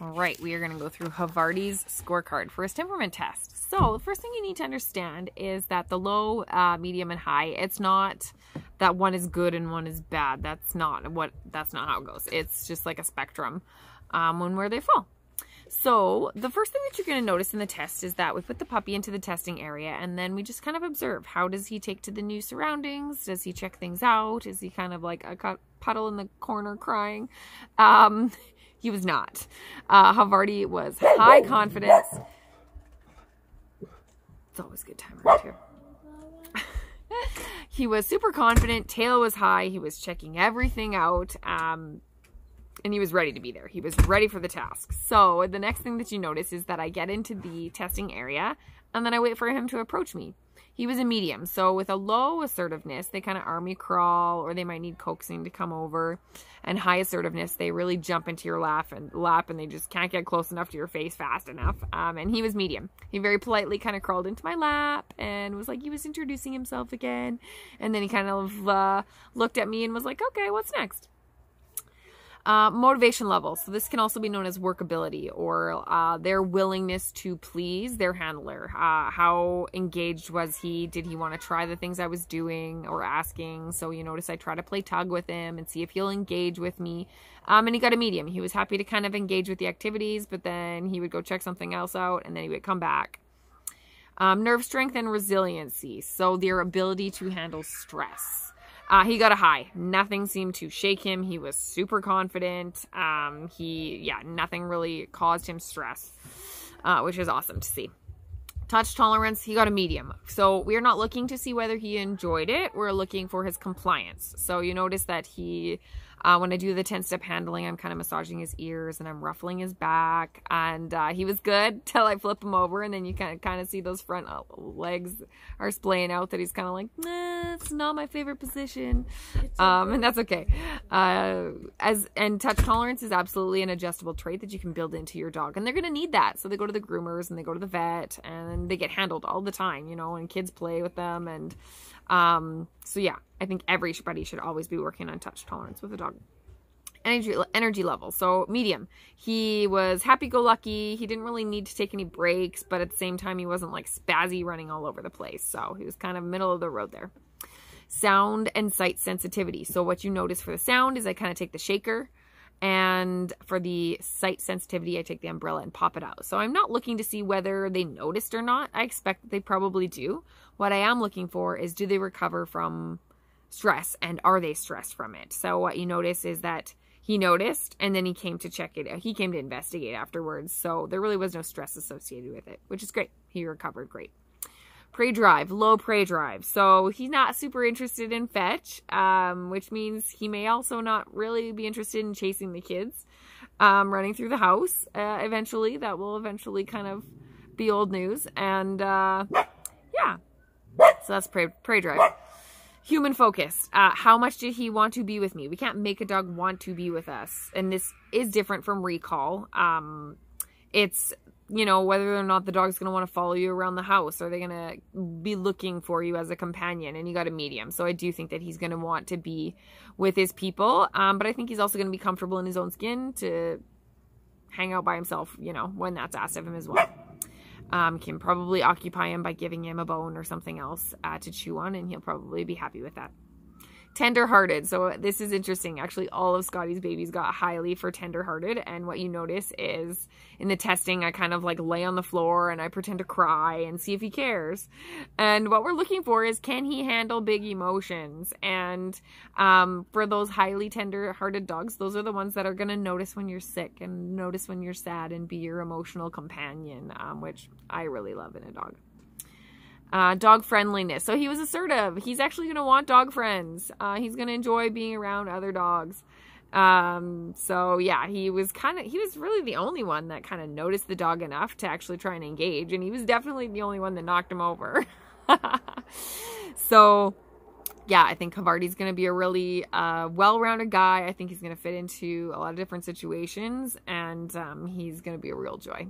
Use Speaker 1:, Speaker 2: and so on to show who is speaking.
Speaker 1: All right, we are going to go through Havarti's scorecard for his temperament test. So the first thing you need to understand is that the low, medium, and high, it's not that one is good and one is bad. That's not how it goes. It's just like a spectrum on where they fall. So the first thing that you're going to notice in the test is that we put the puppy into the testing area and then we just kind of observe. How does he take to the new surroundings? Does he check things out? Is he kind of like a puddle in the corner crying? He was not. Havarti was high confidence. It's always a good time around here. He was super confident. Tail was high. He was checking everything out. And he was ready to be there. He was ready for the task. So the next thing that you notice is that I get into the testing area and then I wait for him to approach me. He was a medium. So with a low assertiveness, they kind of army crawl or they might need coaxing to come over. And high assertiveness, they really jump into your lap and they just can't get close enough to your face fast enough. And he was medium. He very politely kind of crawled into my lap and was like, he was introducing himself again. And then he kind of looked at me and was like, okay, what's next? Motivation level. So this can also be known as workability or their willingness to please their handler. How engaged was he? Did he want to try the things I was doing or asking? So you notice I try to play tug with him and see if he'll engage with me. And he got a medium. He was happy to kind of engage with the activities, but then he would go check something else out and then he would come back. Nerve strength and resiliency. So their ability to handle stress. He got a high. Nothing seemed to shake him. He was super confident. Nothing really caused him stress, which is awesome to see. Touch tolerance, he got a medium. So we're not looking to see whether he enjoyed it. We're looking for his compliance. So you notice that he, when I do the 10-step handling, I'm kind of massaging his ears and I'm ruffling his back. And he was good till I flip him over. And then you kind of see those front legs are splaying out that he's kind of like, nah, it's not my favorite position. And that's okay. And touch tolerance is absolutely an adjustable trait that you can build into your dog. And they're going to need that. So they go to the groomers and they go to the vet and they get handled all the time, you know, and kids play with them. And so yeah, I think everybody should always be working on touch tolerance with a dog. Energy level. So medium. He was happy-go-lucky. He didn't really need to take any breaks, but at the same time, he wasn't like spazzy running all over the place. So he was kind of middle of the road there. Sound and sight sensitivity. So what you notice for the sound is I kind of take the shaker. And for the sight sensitivity, I take the umbrella and pop it out. So I'm not looking to see whether they noticed or not. I expect that they probably do. What I am looking for is, do they recover from stress and are they stressed from it? So what you notice is that he noticed and then he came to check it out. He came to investigate afterwards. So there really was no stress associated with it, which is great. He recovered great. Prey drive, low prey drive. So he's not super interested in fetch, which means he may also not really be interested in chasing the kids, running through the house. Eventually, that will eventually kind of be old news. And yeah, so that's prey drive. Human focus. How much did he want to be with me? We can't make a dog want to be with us. And this is different from recall. It's, you know, whether or not the dog's going to want to follow you around the house. Are they going to be looking for you as a companion? And you got a medium. So I do think that he's going to want to be with his people. But I think he's also going to be comfortable in his own skin to hang out by himself, you know, when that's asked of him as well. Can probably occupy him by giving him a bone or something else to chew on, and he'll probably be happy with that. Tender-hearted. So this is interesting. Actually, all of Scotty's babies got highly for tender-hearted, and what you notice is in the testing, I kind of like lay on the floor and I pretend to cry and see if he cares. And what we're looking for is, can he handle big emotions? And for those highly tender-hearted dogs, those are the ones that are going to notice when you're sick and notice when you're sad and be your emotional companion, which I really love in a dog. Dog friendliness. So he was assertive. He's actually going to want dog friends. He's going to enjoy being around other dogs. So yeah, he was really the only one that kind of noticed the dog enough to actually try and engage. And he was definitely the only one that knocked him over. So yeah, I think Havarti's going to be a really well-rounded guy. I think he's going to fit into a lot of different situations, and he's going to be a real joy.